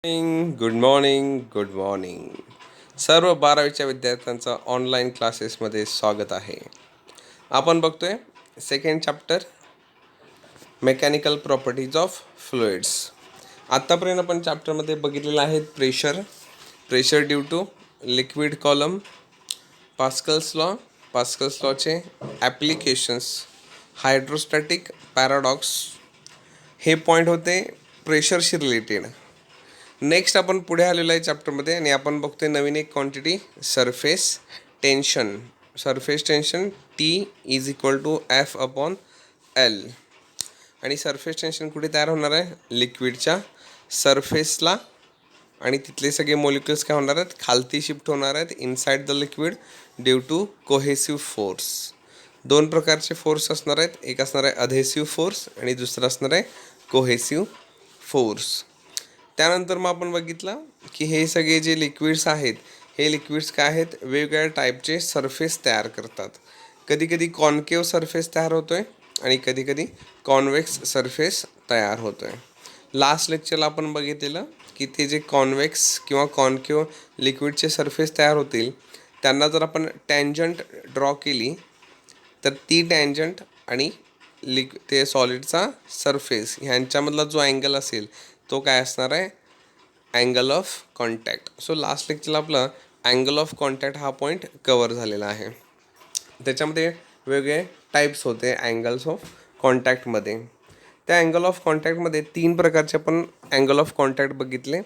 Good morning good morning. सर्व 12वीच्या विद्यार्थ्यांचं online क्लासेसमध्ये स्वागत आहे. आपण बघतोय second chapter mechanical properties of fluids. आत्तापर्यंत आपण चॅप्टरमध्ये बघितलेलं आहे pressure due to liquid column, Pascal's लॉचे ॲप्लिकेशन्स, हायड्रोस्टॅटिक पॅराडॉक्स. हे पॉईंट होते प्रेशरशी रिलेटेड. नेक्स्ट आपण पुढे आलेलो आहे चॅप्टरमध्ये आणि आपण बघतोय नवीन एक quantity surface tension. T is equal to F/L. आणि सरफेस टेन्शन कुठे तयार होणार आहे? लिक्विडच्या सरफेसला. आणि तिथले सगळे मॉलिक्युल्स काय होणार आहेत? खालती शिफ्ट होणार आहेत inside the liquid due to cohesive force. दोन प्रकारचे फोर्स असणार आहेत. एक असणार आहे अधेसिव्ह फोर्स आणि दुसरं असणार आहे कोहेसिव्ह फोर्स. त्यानंतर मग आपण बघितलं की हे सगळे जे लिक्विड्स आहेत, हे लिक्विड्स काय आहेत? वेगवेगळ्या टाईपचे सरफेस तयार करतात. कधीकधी कॉन्केव्ह सरफेस तयार होतो आहे आणि कधीकधी कॉन्वेक्स सरफेस तयार होतो आहे. लास्ट लेक्चरला आपण बघितलेलं की ते जे कॉन्वेक्स किंवा कॉन्केव्ह लिक्विडचे सरफेस तयार होतील, त्यांना जर आपण टँजंट ड्रॉ केली तर ती टँजंट आणि ते सॉलिडचा सरफेस ह्यांच्यामधला जो अँगल असेल तो काय असणार आहे? Angle of contact. So last लेक्चरला आपलं अँगल ऑफ कॉन्टॅक्ट हा पॉईंट कवर झालेला आहे. त्याच्यामध्ये वेगवेगळे टाईप्स होते अँगल्स ऑफ कॉन्टॅक्टमध्ये. त्या अँगल ऑफ कॉन्टॅक्टमध्ये 3 प्रकारचे आपण अँगल ऑफ कॉन्टॅक्ट बघितले.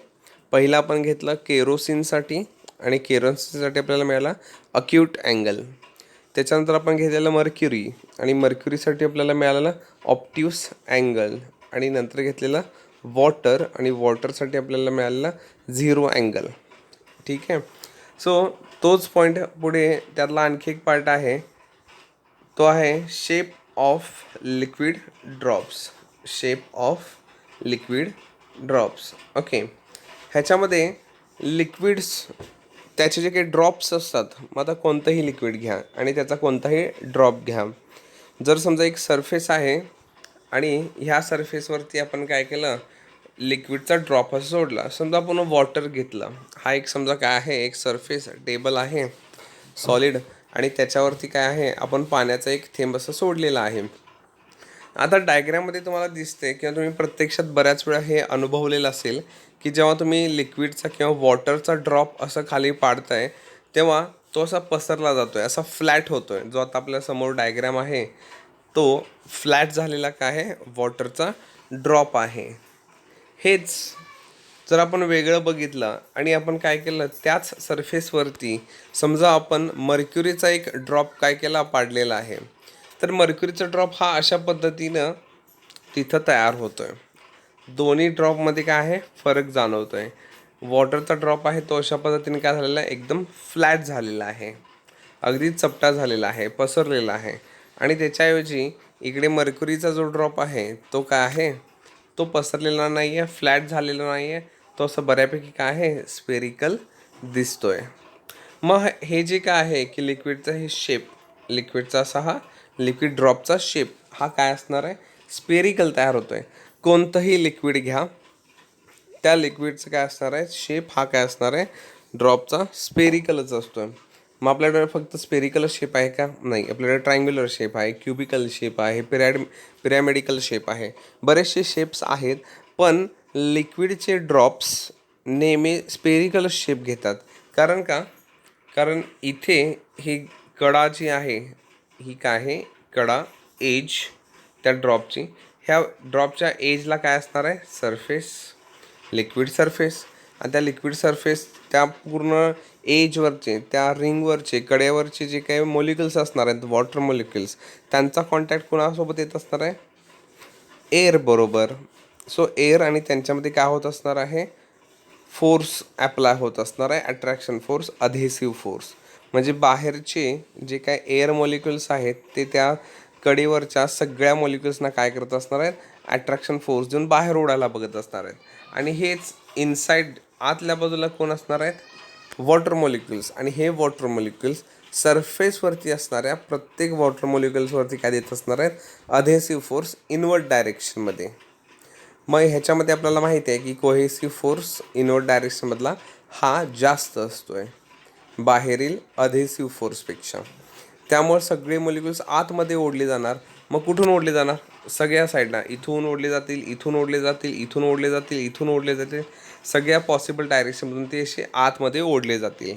पहिलं आपण घेतलं केरोसिनसाठी आणि केरोसिनसाठी आपल्याला मिळाला अक्यूट अँगल. त्याच्यानंतर आपण घेतलेलं मर्क्युरी आणि मर्क्युरीसाठी आपल्याला मिळालेलं ऑप्ट्यूस अँगल. आणि नंतर घेतलेलं वॉटर आणि वॉटरसाठी आपल्याला मिळालेला झिरो अँगल. ठीक आहे. सो तोच पॉईंट पुढे त्यातला आणखी एक पार्ट आहे, तो आहे shape of liquid drops. Okay. ह्याच्यामध्ये लिक्विड्स त्याचे जे काही ड्रॉप्स असतात, मग आता कोणतंही लिक्विड घ्या आणि त्याचा कोणताही ड्रॉप घ्या. जर समजा एक सरफेस आहे आणि ह्या सरफेसवरती आपण काय केलं? लिक्विडचा ड्रॉप असं सोडला. समजा आपण वॉटर घेतलं. हा एक समजा काय आहे? एक सरफेस टेबल आहे सॉलिड आणि त्याच्यावरती काय आहे? आपण पाण्याचा एक थेंब असं सोडलेला आहे. आता डायग्राममध्ये तुम्हाला दिसते किंवा तुम्ही प्रत्यक्षात बऱ्याच वेळा हे अनुभवलेलं असेल की जेव्हा तुम्ही लिक्विडचा किंवा वॉटरचा ड्रॉप असं खाली पाडताय तेव्हा तो असा पसरला जातो आहे, असा फ्लॅट होतो आहे. जो आता आपल्या समोर डायग्राम आहे तो फ्लॅट झालेला काय आहे? वॉटरचा ड्रॉप आहे. हेच जर आपण वेगळं बघितलं आणि आपण काय केलं, त्याच सरफेसवरती समजा आपण मर्क्युरीचा एक ड्रॉप काय केला? पाडलेला आहे. तर मर्क्युरीचा ड्रॉप हा अशा पद्धतीनं तिथं तयार होतो आहे. दोन्ही ड्रॉपमध्ये काय आहे? फरक जाणवतो आहे. वॉटरचा ड्रॉप आहे तो अशा पद्धतीने काय झालेला आहे? एकदम फ्लॅट झालेला आहे, अगदी चपटा झालेला आहे, पसरलेला आहे. आणि त्याच्याऐवजी इकडे मर्क्युरीचा जो ड्रॉप आहे तो काय आहे? तो पसरलेला नाही आहे, फ्लॅट झालेला नाही आहे, तो असं बऱ्यापैकी काय आहे? स्पेरिकल दिसतोय. मग हे जे काय आहे की लिक्विडचा हे शेप, लिक्विडचा असा हा लिक्विड ड्रॉपचा शेप हा काय असणार आहे? स्पेरिकल तयार होतो आहे. कोणतंही लिक्विड घ्या, त्या लिक्विडचं काय असणार आहे? शेप हा काय असणार आहे? ड्रॉपचा स्पेरिकलच असतो आहे. मग आपल्याकडे फक्त स्पेरिकल शेप आहे का? नाही. आपल्याकडे ट्रायंग्युलर शेप आहे, क्युबिकल शेप आहे, पिरॅमिडिकल शेप आहे, बरेचसे शेप्स आहेत. पण लिक्विडचे ड्रॉप्स नेहमी स्पेरिकल शेप घेतात. कारण का? कारण इथे ही कडा जी आहे ही काय आहे? कडा एज त्या ड्रॉपची, ह्या ड्रॉपच्या एजला काय असणार आहे? Surface, liquid surface. आणि त्या लिक्विड सरफेस त्या पूर्ण एजवरचे, त्या रिंगवरचे, कडेवरचे जे काही मॉलिक्युल्स असणार आहेत, वॉटर मॉलिक्युल्स, त्यांचा कॉन्टॅक्ट कोणासोबत येत असणार आहे? एअर बरोबर. सो एअर आणि त्यांच्यामध्ये काय होत असणार आहे? फोर्स ॲप्लाय होत असणार आहे, अट्रॅक्शन फोर्स, अधेसिव्ह फोर्स. म्हणजे बाहेरचे जे काय एअर मॉलिक्युल्स आहेत ते त्या कडेवरच्या सगळ्या मॉलिक्युल्सना काय करत असणार आहेत? अट्रॅक्शन फोर्स देऊन बाहेर उडायला बघत असणार आहेत. आणि हेच इनसाइड आतल्या बाजूला कोण असणार आहेत? Water molecules. आणि हे वॉटर मॉलिक्युल्स सरफेसवरती असणाऱ्या प्रत्येक वॉटर मॉलिक्युल्सवरती काय देत असणार आहेत? अधेसिव्ह फोर्स इनवर्ड डायरेक्शनमध्ये. मग ह्याच्यामध्ये आपल्याला माहिती आहे की कोहेसिव्ह फोर्स इनवर्ड डायरेक्शनमधला हा जास्त असतो आहे बाहेरील अधेसिव्ह फोर्सपेक्षा. त्यामुळे सगळे मॉलिक्युल्स आतमध्ये ओढले जाणार. मग कुठून ओढले जाणार? सगळ्या साईडला. इथून ओढले जातील, इथून ओढले जातील, इथून ओढले जातील, इथून ओढले जातील. सगळ्या पॉसिबल डायरेक्शनमधून ते असे आतमध्ये ओढले जातील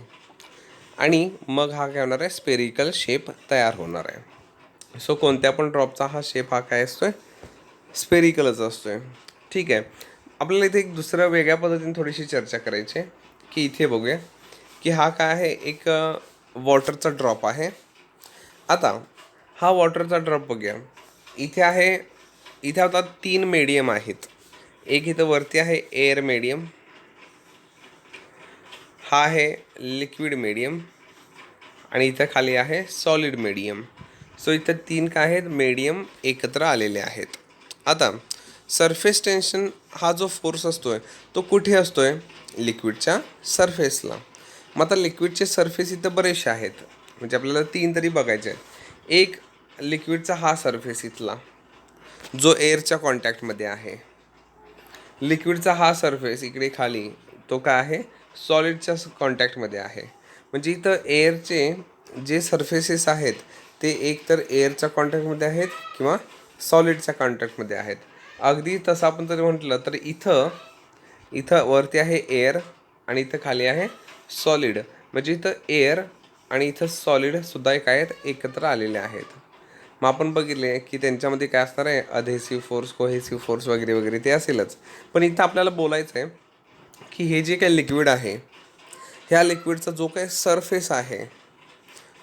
आणि मग हा काय होणार आहे? स्पेरिकल शेप तयार होणार आहे. सो कोणत्या पण ड्रॉपचा हा शेप हा काय असतो आहे? स्पेरिकलच असतो आहे. ठीक आहे. आपल्याला इथे एक दुसऱ्या वेगळ्या पद्धतीने थोडीशी चर्चा करायची आहे की इथे बघूया की हा काय आहे? एक वॉटरचा ड्रॉप आहे. आता हा वॉटरचा ड्रॉप बघूया. इथे आहे, इथे आता 3 मीडियम आहेत. एक इथं वरती आहे एअर मीडियम, हा आहे लिक्विड मीडियम आणि इथं खाली आहे सॉलिड मीडियम. सो इथं 3 काय आहेत? मीडियम एकत्र आलेले आहेत. आता सरफेस टेन्शन हा जो फोर्स असतो आहे तो कुठे असतो आहे? लिक्विडच्या सरफेसला. मग आता लिक्विडचे सरफेस इथं बरेचसे आहेत, म्हणजे आपल्याला 3 तरी बघायचे आहेत. एक लिक्विडचा हा सरफेस इथला जो एअरच्या कॉन्टॅक्टमध्ये आहे. लिक्विडचा हा सरफेस इकडे खाली तो काय आहे? सॉलिडच्या कॉन्टॅक्टमध्ये आहे. म्हणजे इथं एअरचे जे सरफेसेस आहेत ते एक तर एअरच्या कॉन्टॅक्टमध्ये आहेत किंवा सॉलिडच्या कॉन्टॅक्टमध्ये आहेत. अगदी तसं आपण जर म्हटलं तर इथं इथं वरती आहे एअर आणि इथं खाली आहे सॉलिड. म्हणजे इथं एअर आणि इथं सॉलिडसुद्धा काय आहेत? एकत्र आलेले आहेत. मग आपण बघितले की त्यांच्यामध्ये काय असणार आहे? अधेसिव्ह फोर्स, कोहेसिव्ह फोर्स वगैरे वगैरे ते असेलच. पण इथं आपल्याला बोलायचं आहे की हे जे काही लिक्विड आहे, ह्या लिक्विडचा जो काही सरफेस आहे,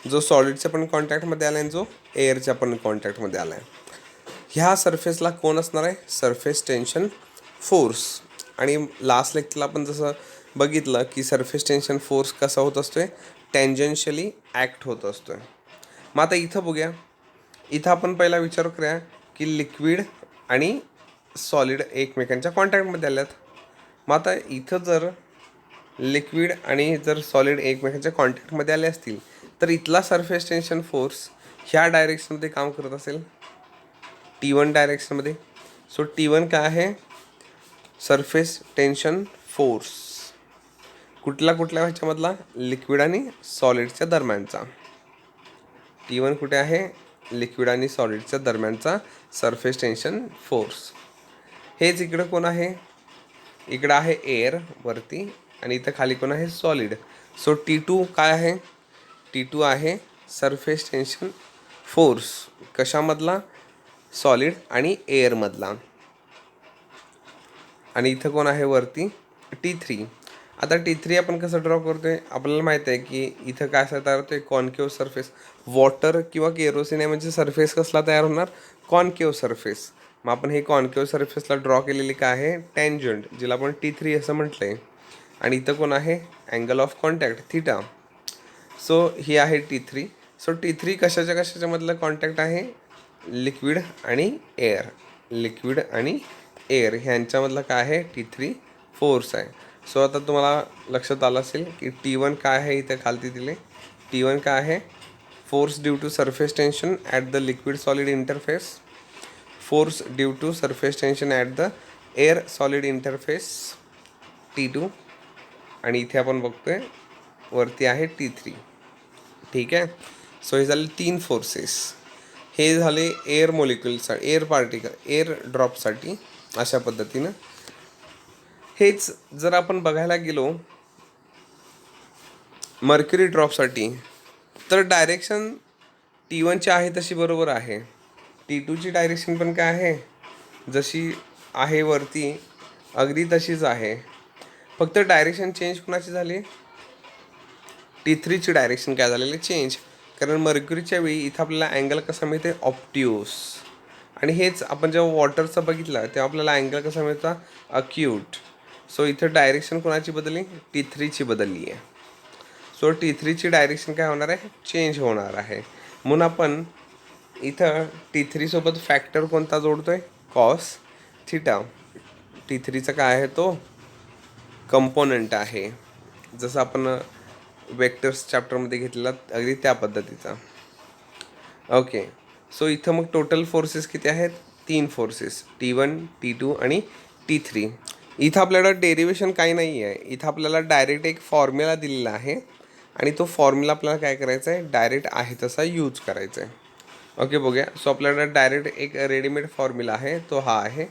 जो सॉलिडच्या पण कॉन्टॅक्टमध्ये आला आहे आणि जो एअरच्या पण कॉन्टॅक्टमध्ये आला आहे, ह्या सरफेसला कोण असणार आहे? Surface tension force. आणि लास्ट लेक्चरला आपण जसं बघितलं की सरफेस टेन्शन फोर्स कसा होत असतो आहे? टँजन्शियली ॲक्ट होत असतो आहे. मग आता इथं बघूया. इथं आपण पहिला विचार करूया की लिक्विड आणि सॉलिड एकमेकांच्या कॉन्टॅक्टमध्ये आल्यात. मग आता इथं जर लिक्विड आणि जर सॉलिड एकमेकांच्या कॉन्टॅक्टमध्ये आले असतील तर इथला सरफेस टेन्शन फोर्स ह्या डायरेक्शनमध्ये काम करत असेल, T1 डायरेक्शनमध्ये. सो T1 काय आहे? Surface tension force. कुठला ह्याच्यामधला? लिक्विड आणि सॉलिडच्या दरम्यानचा. T1 कुठे आहे? लिक्विड आणि सॉलिडच्या दरम्यानचा सरफेस टेन्शन फोर्स. हेच इकडं कोण आहे? इकडं आहे एअर वरती आणि इथं खाली कोण आहे? सॉलिड. सो T2 काय आहे? T2 आहे सरफेस टेन्शन फोर्स. कशामधला? सॉलिड आणि एअरमधला. आणि इथं कोण आहे वरती? T3. आता T3 आपण कसं ड्रॉ करतोय? आपल्याला माहीत आहे की इथं काय असं तयार होतोय? Concave surface. वॉटर किंवा केरोसिन आहे म्हणजे सरफेस कसला तयार होणार? Concave surface. मग आपण हे कॉन्केव्ह सरफेसला ड्रॉ केलेली काय आहे? टँजंट, जिला आपण T3 असं म्हटलं आहे. आणि इथं कोण आहे? Angle of contact theta. So ही आहे T3. सो T3 कशाच्या मधलं कॉन्टॅक्ट आहे? लिक्विड आणि एअर. लिक्विड आणि एअर ह्यांच्यामधलं काय आहे? T3 फोर्स आहे. सो आता तुम्हाला लक्षात आलं असेल की T1 काय आहे? इथे खालती दिले. T1 काय आहे? Force due to surface tension at the liquid solid interface. Force due to surface tension at the air solid interface T2. आणि इथे आपण बघतोय वरती आहे T3. ठीक आहे. सो हे झाले 3 फोर्सेस. हे झाले एअर मॉलिक्युलसाठी, एअर पार्टिकल, एअर ड्रॉपसाठी अशा पद्धतीनं. हेच जर आपण बघायला गेलो मर्क्युरी ड्रॉपसाठी तर डायरेक्शन T1ची आहे तशी बरोबर आहे. T2ची डायरेक्शन पण काय आहे? जशी आहे वरती अगदी तशीच आहे. फक्त डायरेक्शन चेंज कुणाची झाली? T3ची डायरेक्शन काय झालेली? चेंज. कारण मर्क्युरीच्या वेळी इथं आपल्याला अँगल कसा मिळते? ऑप्टिओस. आणि हेच आपण जेव्हा वॉटरचं बघितलं तेव्हा आपल्याला अँगल कसा मिळता? अक्यूट. सो इथं डायरेक्शन कोणाची बदलली? T3ची बदलली आहे. सो T3ची डायरेक्शन काय होणार आहे? चेंज होणार आहे. म्हणून आपण इथं T3 सोबत फॅक्टर कोणता जोडतोय? Cos theta. T3चा काय आहे? तो कंपोनंट आहे, जसं आपण वेक्टर्स चॅप्टरमध्ये घेतलेला अगदी त्या पद्धतीचा. ओके. सो इथं मग टोटल फोर्सेस किती आहेत? 3 फोर्सेस, T1, T2 आणि T3. इथं आपल्याला डेरिवेशन काही नाही आहे, इथं आपल्याला डायरेक्ट एक फॉर्म्युला दिलेला आहे आणि तो फॉर्म्युला आपल्याला काय करायचा आहे, डायरेक्ट आहे तसा यूज करायचा आहे. ओके, बघूया. सो आपल्याला डायरेक्ट एक रेडीमेड फॉर्म्युला आहे, तो हा आहे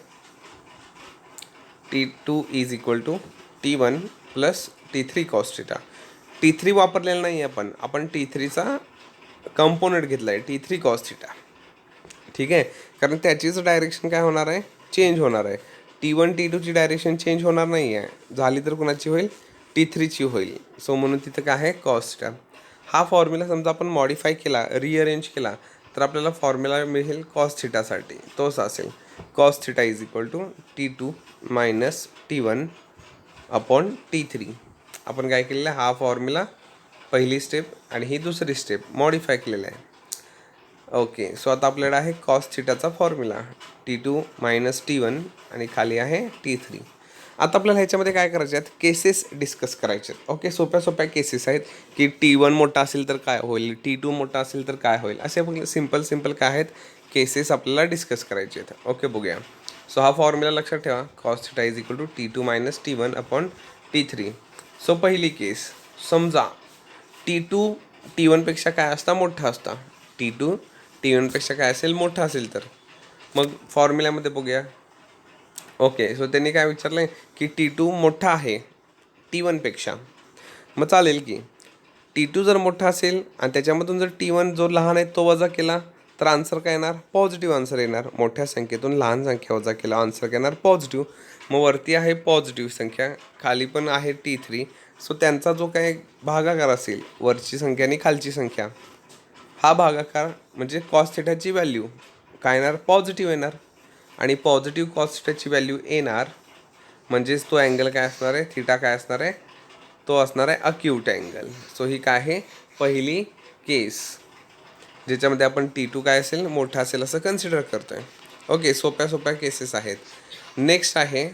T2 is equal to T1 plus T3 cos theta. T3 वापरलेला नाही आहे, आपण T3चा कंपोनंट घेतला आहे, T3 कॉस थिटा. ठीक आहे, कारण त्याचीच डायरेक्शन काय होणार आहे, चेंज होणार आहे. T1 T2ची डायरेक्शन चेंज होणार नाही आहे, झाली तर कुणाची होईल, T3ची होईल. सो म्हणून तिथं काय आहे, कॉस थिटा. हा फॉर्म्युला समजा आपण मॉडिफाय केला, रिअरेंज केला, तर आपल्याला फॉर्म्युला मिळेल कॉस थिटासाठी. तोच असेल cos theta is equal to T2 minus T1 upon T3. आपण काय केलेलं आहे, हा फॉर्म्युला पहिली स्टेप आणि ही दुसरी स्टेप मॉडिफाय केलेला आहे. ओके, सो आता आपल्याकडे आहे cos थिटाचा formula T2 minus T1 आणि खाली आहे T3. आता आपल्याला ह्याच्यामध्ये काय करायचे आहेत, केसेस डिस्कस करायचे आहेत. ओके, सोप्या सोप्या केसेस आहेत की T1 मोठा असेल तर काय होईल, T2 मोठा असेल तर काय होईल, असे आपले सिम्पल काय आहेत केसेस आपल्याला डिस्कस करायचे आहेत. ओके, बघूया. सो हा फॉर्म्युला लक्षात ठेवा, cos theta is equal to T2 minus T1 upon T3. So पहिली केस, समजा T2 T1पेक्षा काय असता, मोठा असता. T2 T1पेक्षा काय असेल, मोठा असेल तर मग फॉर्म्युल्यामध्ये बघूया. ओके, सो त्यांनी काय विचारलं आहे की T2 मोठा आहे T1पेक्षा. मग चालेल की T2 जर मोठा असेल आणि त्याच्यामधून जर T1 जो लहान आहे तो वजा केला तर आन्सर काय येणार, पॉझिटिव्ह आन्सर येणार. मोठ्या संख्येतून लहान संख्या वजा केला, आन्सर काय येणार, पॉझिटिव्ह. मग वरती आहे पॉझिटिव्ह संख्या, खाली पण आहे T3. सो त्यांचा जो काय भागाकार असेल, वरची संख्या आणि खालची संख्या, हा भागाकार म्हणजे कॉस थिटाची व्हॅल्यू काय येणार, पॉझिटिव्ह येणार. आणि पॉझिटिव्ह कॉस थिटाची व्हॅल्यू येणार म्हणजेच तो अँगल काय असणार आहे, थिटा काय असणार आहे, तो असणार आहे अक्यूट अँगल. सो ही काय आहे, पहिली केस ज्याच्यामध्ये आपण T2 काय असेल, मोठा असेल असं कन्सिडर करतो आहे. ओके, सोप्या केसेस आहेत. नेक्स्ट आहे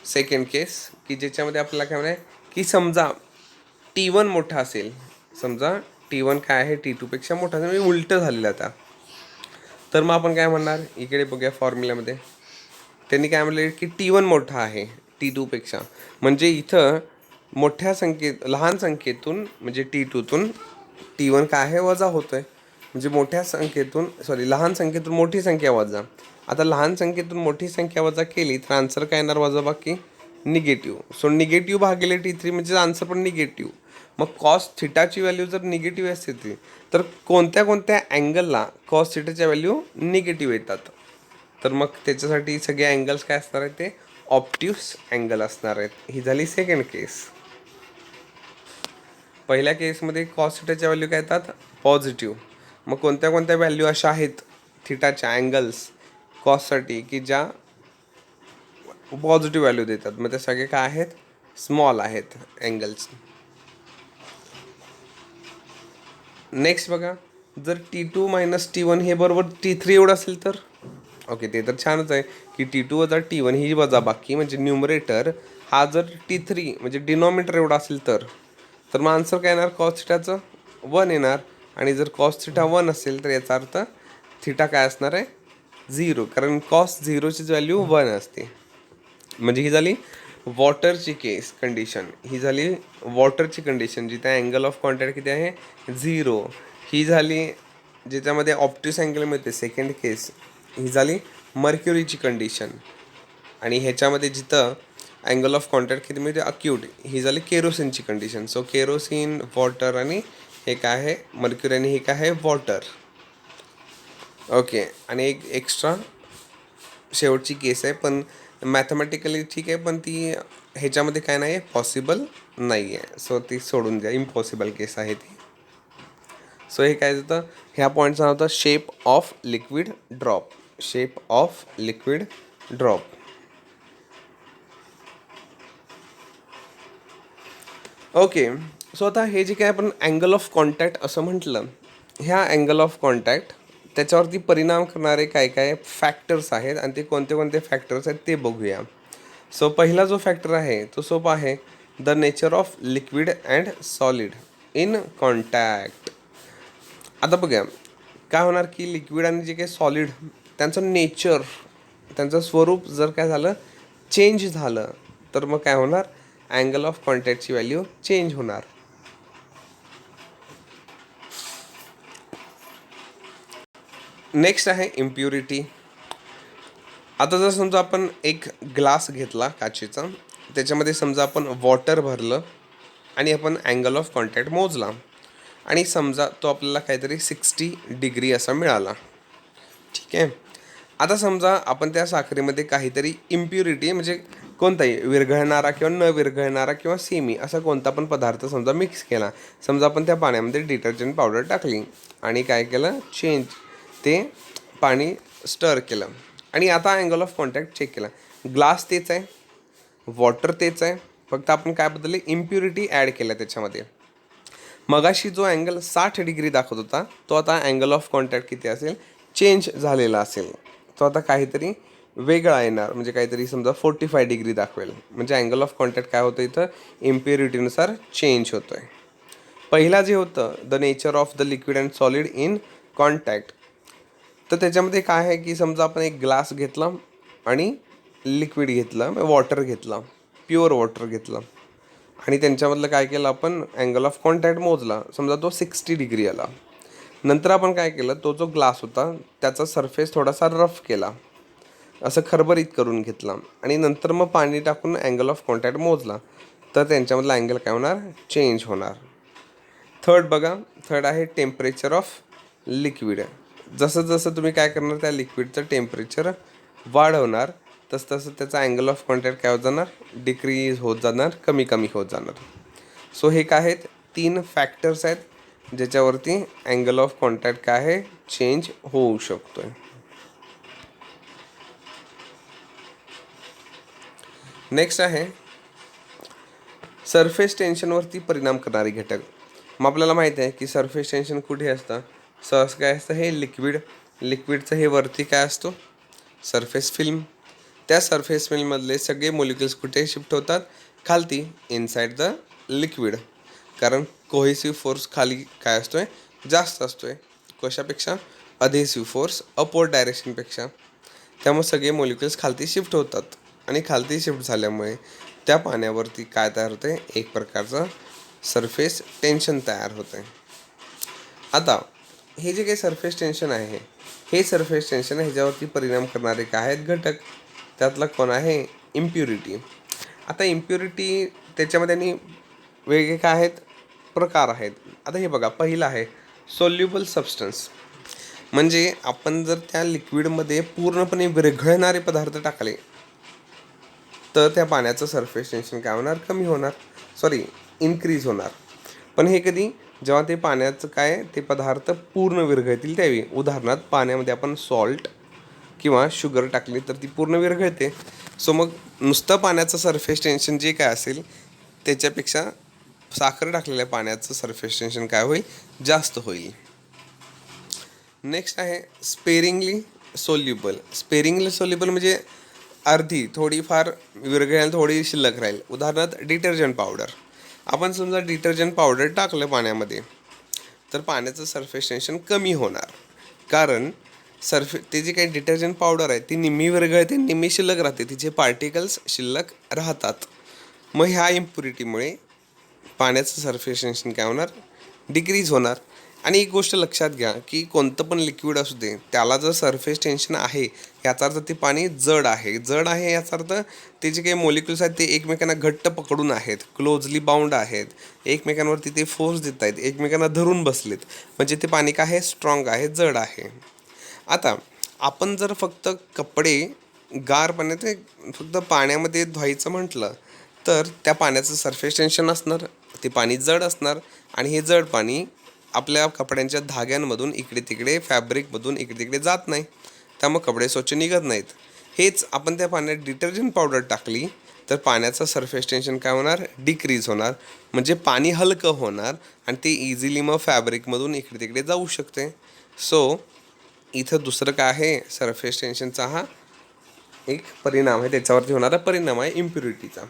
सेकंड केस की ज्याच्यामध्ये आपल्याला काय म्हणाय की समजा T1 मोठा असेल, समजा T1 काय आहे T2पेक्षा मोठा असेल, म्हणजे उलटं झालेलं आता. तर मग आपण काय म्हणणार, इकडे बघूया फॉर्म्युल्यामध्ये त्यांनी काय म्हणले की T1 मोठा आहे T2पेक्षा. म्हणजे इथं मोठ्या संख्येत लहान संख्येतून म्हणजे T2तून T1 काय आहे, वजा होतो आहे. म्हणजे लहान संख्येतून मोठी संख्या वजा. आता लहान संख्येतून मोठी संख्या वजा केली तर आन्सर काय येणार, वजा बाकी निगेटिव्ह. सो निगेटिव्ह भागिले T3 म्हणजे आन्सर पण निगेटिव्ह. मग कॉस थिटाची व्हॅल्यू जर निगेटिव्ह असते तर कोणत्या कोणत्या अँगलला कॉस थिटाच्या व्हॅल्यू निगेटिव्ह येतात, तर मग त्याच्यासाठी सगळे अँगल्स काय असणार आहेत, ते ऑप्ट्यूस अँगल असणार आहेत. ही झाली सेकंड केस. पहिल्या केसमध्ये कॉस थिटाच्या व्हॅल्यू काय येतात, पॉझिटिव्ह. मग कोणत्या कोणत्या व्हॅल्यू अशा आहेत थिटाच्या अँगल्स कॉससाठी की ज्या पॉझिटिव्ह व्हॅल्यू देतात, मग ते सगळे काय आहेत, स्मॉल आहेत अँगल्स. नेक्स्ट बघा, जर T2 मायनस T1 हे बरोबर T3 एवढं असेल तर ओके, ते तर छानच आहे की T2 वजा T1 ही वजा बाकी म्हणजे न्यूमरेटर हा जर T3 म्हणजे डिनॉमिनेटर एवढा असेल तर मग आन्सर काय येणार, कॉस थिटाचं 1 येणार. आणि जर कॉस थिटा 1 असेल तर याचा अर्थ थिटा काय असणार आहे, 0, कारण कॉस 0ची व्हॅल्यू 1 असते. म्हणजे ही झाली वॉटरची केस कंडिशन, ही झाली वॉटरची कंडिशन जिथे अँगल ऑफ कॉन्टॅक्ट किती आहे, 0. ही झाली ज्याच्यामध्ये ऑप्टिस अँगल मिळते सेकंड केस, ही झाली मर्क्युरीची कंडिशन. आणि ह्याच्यामध्ये जिथं अँगल ऑफ कॉन्टॅक्ट किती मिळते, अक्यूट, ही झाली केरोसिनची कंडिशन. सो केरोसिन, वॉटर आणि हे काय आहे मर्क्युरी आणि हे काय आहे वॉटर. ओके, आणि एक एक्स्ट्रा शेवटची केस आहे, पण मॅथमॅटिकली ठीक आहे, पण ती ह्याच्यामध्ये काय नाही आहे, पॉसिबल नाही आहे. सो ती सोडून द्या, इम्पॉसिबल केस आहे ती. सो हे काय होतं, ह्या पॉईंटचं नाव होतं shape of liquid drop. Shape of liquid drop. Okay, so आता हे जे काय आपण अँगल ऑफ कॉन्टॅक्ट असं म्हटलं, ह्या अँगल ऑफ कॉन्टॅक्ट त्याच्यावरती परिणाम करणारे काय काय फॅक्टर्स आहेत आणि ते कोणते कोणते फॅक्टर्स आहेत ते बघूया. सो पहिला जो फॅक्टर आहे तो सोपा आहे, the nature of liquid and solid in contact. आता बघूया काय होणार की लिक्विड आणि जे काही सॉलिड त्यांचं नेचर, त्यांचं स्वरूप जर काय झालं चेंज झालं तर मग काय होणार, अँगल ऑफ कॉन्टॅक्टची व्हॅल्यू चेंज होणार. नेक्स्ट आहे इम्प्युरिटी. आता जर समजा आपण एक ग्लास घेतला काचेचा, त्याच्यामध्ये समजा आपण वॉटर भरलं आणि आपण अँगल ऑफ कॉन्टॅक्ट मोजला आणि समजा तो आपल्याला काहीतरी 60 डिग्री असा मिळाला. ठीक आहे. आता समजा आपण त्या साखरेमध्ये काहीतरी इम्प्युरिटी म्हणजे कोणताही विरघळणारा किंवा न विरघळणारा किंवा सेमी असा कोणता पण पदार्थ समजा मिक्स केला. समजा आपण त्या पाण्यामध्ये डिटर्जंट पावडर टाकली आणि काय केलं, चेंज ते पाणी स्टर केलं आणि आता अँगल ऑफ कॉन्टॅक्ट चेक केला. ग्लास तेच आहे, वॉटर तेच आहे, फक्त आपण काय बदलले, इम्प्युरिटी ॲड केल्या त्याच्यामध्ये. मगाशी जो अँगल 60 डिग्री दाखवत होता तो आता अँगल ऑफ कॉन्टॅक्ट किती असेल, चेंज झालेला असेल. तो आता काहीतरी वेगळा येणार, म्हणजे काहीतरी समजा 45 डिग्री दाखवेल. म्हणजे अँगल ऑफ कॉन्टॅक्ट काय होतं इथं, इम्प्युरिटीनुसार चेंज होतो आहे. पहिला जे होतं the nature of the liquid and solid in contact, तर त्याच्यामध्ये काय आहे की समजा आपण एक ग्लास घेतला आणि लिक्विड घेतलं, वॉटर घेतला, प्युअर वॉटर घेतलं आणि त्यांच्यामधलं काय केलं, आपण अँगल ऑफ कॉन्टॅक्ट मोजला. समजा तो 60 डिग्री आला. नंतर आपण काय केलं, तो जो ग्लास होता त्याचा सरफेस थोडासा रफ केला, असं खरबरीत करून घेतला आणि नंतर मग पाणी टाकून अँगल ऑफ कॉन्टॅक्ट मोजला. तर त्यांच्यामधला अँगल काय होणार, चेंज होणार. थर्ड बघा, थर्ड आहे टेम्परेचर ऑफ लिक्विड. जसं जसं तुम्ही काय करणार, त्या लिक्विडचं टेम्परेचर वाढवणार तसं तसं त्याचा अँगल ऑफ कॉन्टॅक्ट काय होत जाणार, डिक्रीज होत जाणार, कमी कमी होत जाणार. सो हे काय आहेत, 3 फॅक्टर्स आहेत ज्याच्यावरती अँगल ऑफ कॉन्टॅक्ट काय आहे, चेंज होऊ शकतो आहे. नेक्स्ट आहे सरफेस टेन्शनवरती परिणाम करणारे घटक. मग आपल्याला माहिती आहे की सरफेस टेन्शन कुठे असतं, सहज काय असतं, हे लिक्विडचं हे वरती काय असतो, सरफेस फिल्म. त्या सरफेस फिल्ममधले सगळे मोलिक्युल्स कुठे शिफ्ट होतात, खालती, इनसाइड द लिक्विड. कारण कोहेसिव्ह फोर्स खाली काय असतोय, जास्त असतोय. कशापेक्षा, अधेसिव्ह फोर्स अपवर्ड डायरेक्शनपेक्षा. त्यामुळे सगळे मोलिक्युल्स खालती शिफ्ट होतात आणि खालती शिफ्ट झाल्यामुळे त्या पाण्यावरती काय तयार होते, एक प्रकारचं सरफेस टेन्शन तयार होतं. आता हे जे काही सरफेस टेन्शन आहे, हे सरफेस टेन्शन ह्याच्यावरती परिणाम करणारे काय आहेत घटक, त्यातला कोण आहे, इम्प्युरिटी. आता इम्प्युरिटी त्याच्यामध्ये आणि वेगळे काय आहेत, प्रकार आहेत. आता हे बघा, पहिलं आहे सोल्युबल सबस्टन्स. म्हणजे आपण जर त्या लिक्विडमध्ये पूर्णपणे विरघळणारे पदार्थ टाकले तर त्या पाण्याचं सरफेस टेन्शन काय होणार, कमी होणार, इन्क्रीज होणार. पण हे कधी, जेव्हा ते पाण्याचं काय, ते पदार्थ पूर्ण विरघळतील त्यावेळी. उदाहरणार्थ पाण्यामध्ये आपण सॉल्ट किंवा शुगर टाकली तर ती पूर्ण विरघळते. सो मग नुसतं पाण्याचं सरफेस टेन्शन जे काय असेल त्याच्यापेक्षा साखर टाकलेल्या पाण्याचं सरफेस टेन्शन काय होईल, जास्त होईल. नेक्स्ट आहे स्पेरिंगली सोल्युबल म्हणजे अर्धी, थोडीफार विरघळेल, थोडी शिल्लक राहील. उदाहरणार्थ डिटर्जंट पावडर. आपण समजा डिटर्जंट पावडर टाकलं पाण्यामध्ये तर पाण्याचं सरफेस टेन्शन कमी होणार. कारण ते जे काही डिटर्जंट पावडर आहे ती निम्मी विरघळते, निम्मी शिल्लक राहते, तिचे पार्टिकल्स शिल्लक राहतात. मग ह्या इम्प्युरिटीमुळे पाण्याचं सरफेस टेन्शन काय होणार, डिक्रीज होणार. आणि एक गोष्ट लक्षात घ्या की कोणतं पण लिक्विड असू दे, त्याला जर सरफेस टेन्शन आहे याचा अर्थ ते पाणी जड आहे याचा अर्थ ते जे काही मोलिक्युल्स आहेत ते एकमेकांना घट्ट पकडून आहेत, क्लोजली बाउंड आहेत, एकमेकांवरती ते फोर्स देत आहेत, एकमेकांना धरून बसलेत, म्हणजे ते पाणी काय आहे, स्ट्रॉंग आहे, जड आहे. आता आपण जर फक्त कपडे गार पाण्यात फक्त पाण्यामध्ये धुवायचं म्हटलं तर त्या पाण्याचं सरफेस टेन्शन असणार, ते पाणी जड असणार आणि हे जड पाणी आपल्या कपड्यांच्या धाग्यांमधून इकडे तिकडे, फॅब्रिकमधून इकडे तिकडे जात नाही, त्यामुळे कपडे स्वच्छ निघत नाहीत. हेच आपण त्या पाण्यात डिटर्जंट पावडर टाकली तर पाण्याचं सरफेस टेन्शन काय होणार, डिक्रीज होणार, म्हणजे पाणी हलकं होणार आणि ते इझिली मग फॅब्रिकमधून इकडे तिकडे जाऊ शकते. सो इथं दुसरं काय आहे, सरफेस टेन्शनचा हा एक परिणाम आहे, त्याच्यावरती होणारा परिणाम आहे इम्प्युरिटीचा.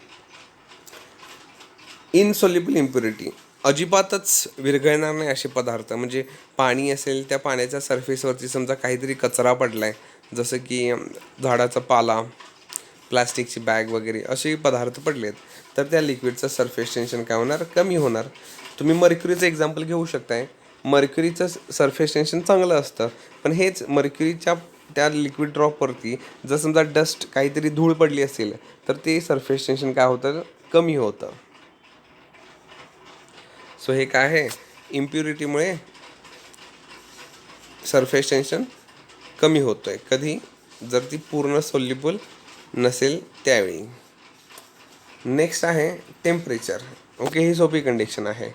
इनसॉल्युबल इम्प्युरिटी, अजिबातच विरघळणार नाही असे पदार्थ. म्हणजे पाणी असेल, त्या पाण्याच्या सरफेसवरती समजा काहीतरी कचरा पडला आहे, जसं की झाडाचा पाला प्लास्टिकची बॅग वगैरे असे पदार्थ पडलेत तर त्या लिक्विडचं सरफेस टेन्शन काय होणार, कमी होणार. तुम्ही मर्क्युरीचं एक्झाम्पल घेऊ शकताय. मर्क्युरीचं सरफेस टेन्शन चांगलं असतं, पण हेच मर्क्युरीच्या त्या लिक्विड ड्रॉपवरती जर समजा डस्ट काहीतरी धूळ पडली असेल तर ते सरफेस टेन्शन काय होतं, कमी होतं. सो हे काय आहे, इम्प्युरिटीमुळे सरफेस टेन्शन कमी होतं आहे. कधी, जर ती पूर्ण सोल्युबल नसेल त्यावेळी. नेक्स्ट आहे टेम्परेचर. ओके, ही सोपी कंडिशन आहे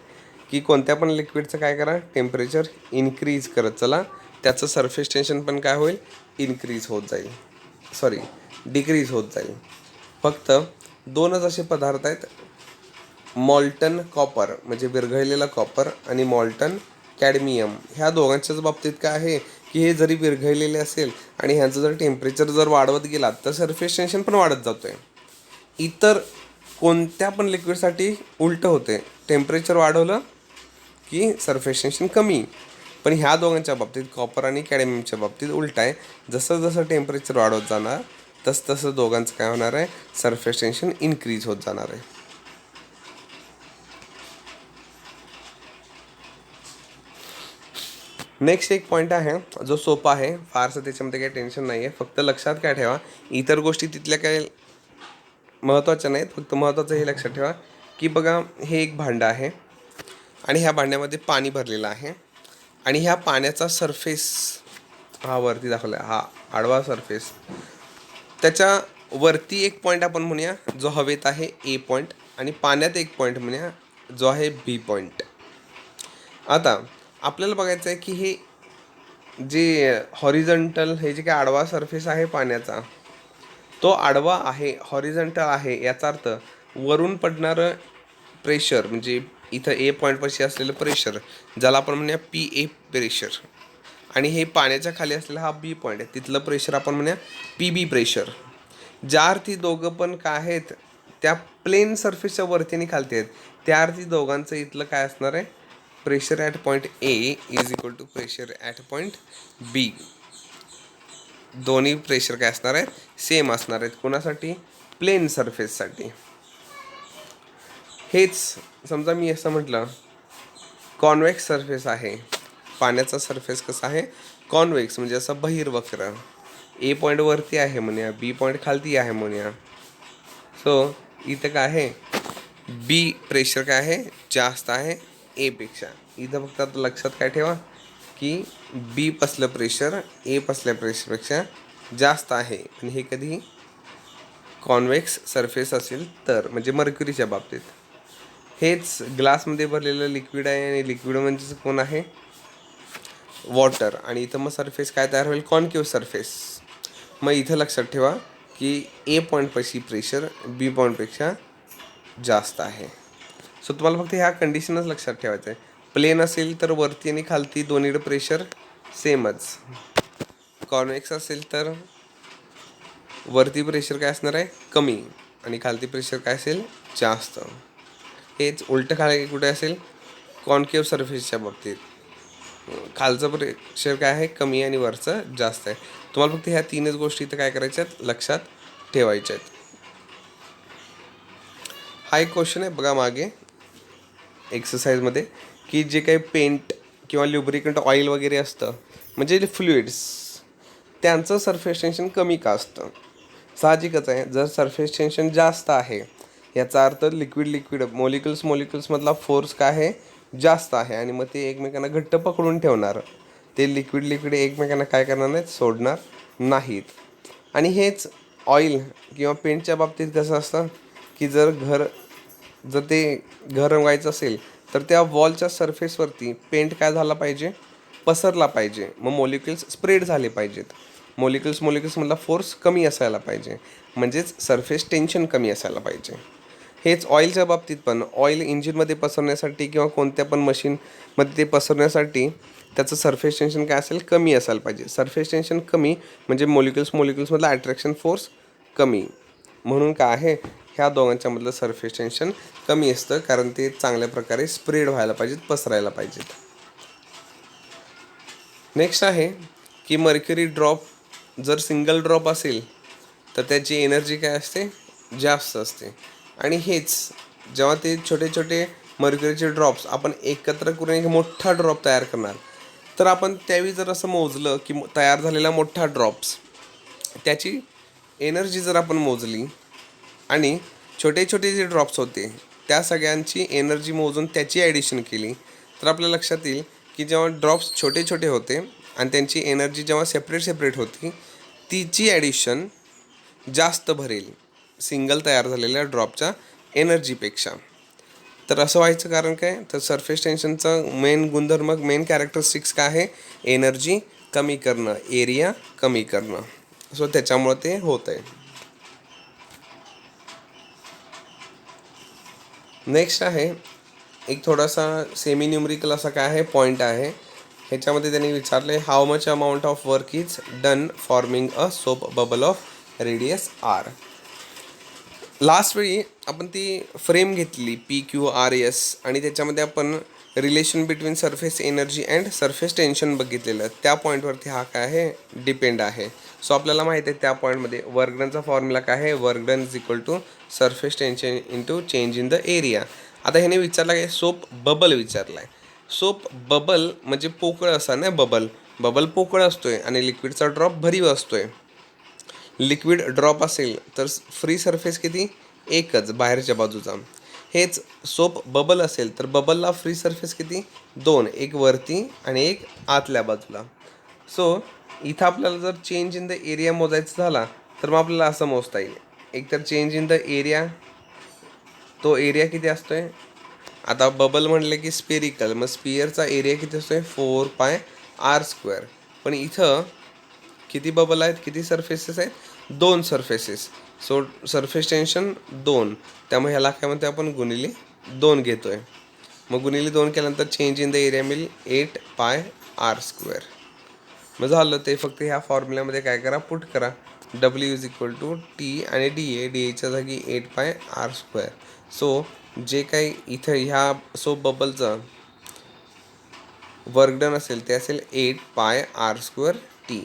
की कोणत्या पण लिक्विडचं काय करा, टेम्परेचर इन्क्रीज करत चला, त्याचं सरफेस टेन्शन पण काय होईल, इन्क्रीज होत जाईल, डिक्रीज होत जाईल. फक्त दोनच असे पदार्थ आहेत, मॉल्टन कॉपर म्हणजे विरघळलेला कॉपर आणि मॉल्टन कॅडमियम. ह्या दोघांच्याच बाबतीत काय आहे की हे जरी विरघळलेले असेल आणि ह्यांचं जर टेम्परेचर जर वाढवत गेला तर सरफेस टेन्शन पण वाढत जातो आहे. इतर कोणत्या पण लिक्विडसाठी उलटं होते, टेम्परेचर वाढवलं की सरफेस टेन्शन कमी. पण ह्या दोघांच्या बाबतीत, कॉपर आणि कॅडमियमच्या बाबतीत उलट आहे. जसं जसं टेम्परेचर वाढवत जाणार तसं दोघांचं काय होणार आहे, सरफेस टेन्शन इन्क्रीज होत जाणार आहे. नेक्स्ट एक पॉईंट आहे जो सोपा आहे, फारसं त्याच्यामध्ये काही टेन्शन नाही आहे. फक्त लक्षात काय ठेवा, इतर गोष्टी तिथल्या काही महत्त्वाच्या नाहीत, फक्त महत्त्वाचं हे लक्षात ठेवा की बघा, हे एक भांडं आहे आणि ह्या भांड्यामध्ये पाणी भरलेलं आहे आणि ह्या पाण्याचा सरफेस हा वरती दाखवला आहे, हा आडवा सरफेस. त्याच्या वरती एक पॉईंट आपण म्हणूया जो हवेत आहे ए पॉईंट, आणि पाण्यात एक पॉईंट म्हणूया जो आहे बी पॉईंट. आता आपल्याला बघायचं आहे की हे जे हॉरिझॉन्टल, हे जे काय आडवा सरफेस आहे पाण्याचा, तो आडवा आहे, हॉरिझॉन्टल आहे. याचा अर्थ वरून पडणारं प्रेशर, म्हणजे इथं ए पॉईंटपाशी असलेलं प्रेशर, ज्याला आपण म्हणूया पी ए प्रेशर, आणि हे पाण्याच्या खाली असलेला हा बी पॉईंट आहे, तिथलं प्रेशर आपण म्हणूया पी बी प्रेशर. ज्या अर्थी दोघं पण काय आहेत, त्या प्लेन सरफेसच्या वरती आणि खालती आहेत, त्या अर्थी दोघांचं इथलं काय असणार आहे, pressure at point A is equal to pressure at point B. दोन्ही प्रेशर काय असणार आहेत, सेम असणार आहेत. कोणासाठी, प्लेन सरफेससाठी. हेच समजा मी असं म्हटलं, कॉन्वेक्स सरफेस आहे, पाण्याचा सरफेस कसा आहे, कॉन्वेक्स म्हणजे असं बहिर्वक्र. ए पॉईंट वरती आहे म्हणूया, बी पॉईंट खालती आहे म्हणूया. सो इथं काय आहे, बी प्रेशर काय आहे, जास्त आहे ए पेक्षा. इथं फक्त आता लक्षात काय ठेवा की बी पसलं प्रेशर ए पसल्या प्रेशरपेक्षा जास्त आहे, आणि हे कधी कॉन्वेक्स सरफेस असेल तर, म्हणजे मर्क्युरीच्या बाबतीत. हेच ग्लासमध्ये भरलेलं लिक्विड आहे, आणि लिक्विड म्हणजे कोण आहे, वॉटर, आणि इथं मग सरफेस काय तयार होईल, कॉन्केव्ह सरफेस. मग इथं लक्षात ठेवा की ए पॉईंटपाशी प्रेशर बी पॉईंटपेक्षा जास्त आहे. सो तुम्हाला फक्त ह्या कंडिशनच लक्षात ठेवायचं आहे. प्लेन असेल तर वरती आणि खालती दोन्हीकडे प्रेशर सेमच. कॉन्वेक्स असेल तर वरती प्रेशर काय असणार आहे, कमी, आणि खालती प्रेशर काय असेल, जास्त. हेच उलटं खाली कुठे असेल, कॉन्केव्ह सरफेसच्या बाबतीत खालचं प्रेशर काय आहे, कमी, आणि वरचं जास्त आहे. तुम्हाला फक्त ह्या तीनच गोष्टी इथं काय करायच्या आहेत, लक्षात ठेवायच्या आहेत. हा एक क्वेश्चन आहे बघा मागे एक्सरसाइजमध्ये, की जे काही पेंट किंवा ल्युब्रिकंट ऑइल वगैरे असतं, म्हणजे फ्लुइड्स, त्यांचं सरफेस टेन्शन कमी का असतं. साहजिकच आहे, जर सरफेस टेन्शन जास्त आहे याचा अर्थ लिक्विड मोलिक्युल्समधला फोर्स काय आहे, जास्त आहे, आणि मग ते एकमेकांना घट्ट पकडून ठेवणार. ते लिक्विड एकमेकांना काय करणार नाहीत, सोडणार नाहीत. आणि हेच ऑइल किंवा पेंटच्या बाबतीत कसं असतं की जर ते घर रंगवायचं असेल तर त्या वॉलच्या सरफेसवरती पेंट काय झाला पाहिजे, पसरला पाहिजे. मग मोलिक्युल्स स्प्रेड झाले पाहिजेत. मोलिक्युल्समधला फोर्स कमी असायला पाहिजे, म्हणजेच सरफेस टेन्शन कमी असायला पाहिजे. हेच ऑइलच्या बाबतीत पण, ऑइल इंजिनमध्ये पसरण्यासाठी किंवा कोणत्या पण मशीनमध्ये ते पसरण्यासाठी त्याचं सरफेस टेन्शन काय असेल, कमी असायला पाहिजे. सरफेस टेन्शन कमी म्हणजे मोलिक्युल्समधला अट्रॅक्शन फोर्स कमी. म्हणून काय आहे, ह्या दोघांच्यामधलं सरफेस टेन्शन कमी असतं, कारण ते चांगल्या प्रकारे स्प्रेड व्हायला पाहिजेत, पसरायला पाहिजेत. नेक्स्ट आहे की मर्क्युरी ड्रॉप जर सिंगल ड्रॉप असेल तर त्याची एनर्जी काय असते, जास्त असते. आणि हेच जेव्हा ते छोटे छोटे मर्क्युरीचे ड्रॉप्स आपण एकत्र करून एक मोठा ड्रॉप तयार करणार, तर आपण त्यावेळी जर असं मोजलं की तयार झालेला मोठा ड्रॉप्स त्याची एनर्जी जर आपण मोजली आणि छोटे छोटे जे ड्रॉप्स होते त्या सगळ्यांची एनर्जी मोजून त्याची ॲडिशन केली, तर आपल्या लक्षात येईल की जेव्हा ड्रॉप्स छोटे छोटे होते आणि त्यांची एनर्जी जेव्हा सेपरेट सेपरेट होती, तिची ॲडिशन जास्त भरेल सिंगल तयार झालेल्या ड्रॉपच्या एनर्जीपेक्षा. तर असं व्हायचं कारण काय, तर सरफेस टेन्शनचा मेन गुणधर्म, मेन कॅरेक्टरिस्टिक्स काय आहे, एनर्जी कमी करणं, एरिया कमी करणं. सो त्याच्यामुळं ते होत आहे. नेक्स्ट आहे एक थोडासा सेमी न्यूमरिकल असा काय आहे पॉईंट आहे. ह्याच्यामध्ये त्यांनी विचारले how much amount of work is done forming a soap bubble of radius r. Last वेळी आपण ती फ्रेम घेतली PQRS आणि त्याच्यामध्ये आपण relation between surface energy and surface tension बघितलेलं. त्या पॉईंटवरती हा काय आहे, डिपेंड आहे. सो आपल्याला माहिती आहे त्या पॉईंटमध्ये वर्क डनचा फॉर्म्युला काय आहे, work done is equal to surface tension into change in the area. आता ह्याने विचारला काय, सोप बबल विचारला आहे. सोप बबल म्हणजे पोकळ असा ना, बबल बबल पोकळ असतोय आणि लिक्विडचा ड्रॉप भरीव असतोय. लिक्विड ड्रॉप असेल तर फ्री सरफेस किती, एकच बाहेरच्या बाजूचा. हेच सोप बबल असेल तर बबलला फ्री सरफेस किती, दोन, एक वरती आणि एक आतल्या बाजूला. सो इथं आपल्याला जर चेंज इन द एरिया मोजायचा झाला तर मग आपल्याला असं मोजता येईल. एक तर चेंज इन द एरिया, तो एरिया किती असतोय, आता बबल म्हणले की स्पेरिकल, मग स्पियरचा एरिया किती असतोय 4πr². पण इथं किती बबल आहेत, किती सरफेसेस आहेत, दोन सरफेसेस. सो सरफेस टेन्शन 2, त्यामुळे ह्याला काय म्हणते आपण गुणिले 2 घेतोय. मग गुणिले 2 केल्यानंतर चेंज इन द एरिया मिळेल 8πr². मग झालं ते, फक्त ह्या फॉर्म्युल्यामध्ये काय करा, पुट करा. W is equal to T आणि DAच्या जागी 8πr². सो जे काही इथं ह्या सोप बबलचं वर्क डन असेल ते असेल 8πr²T.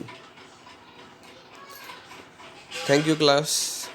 Thank you class.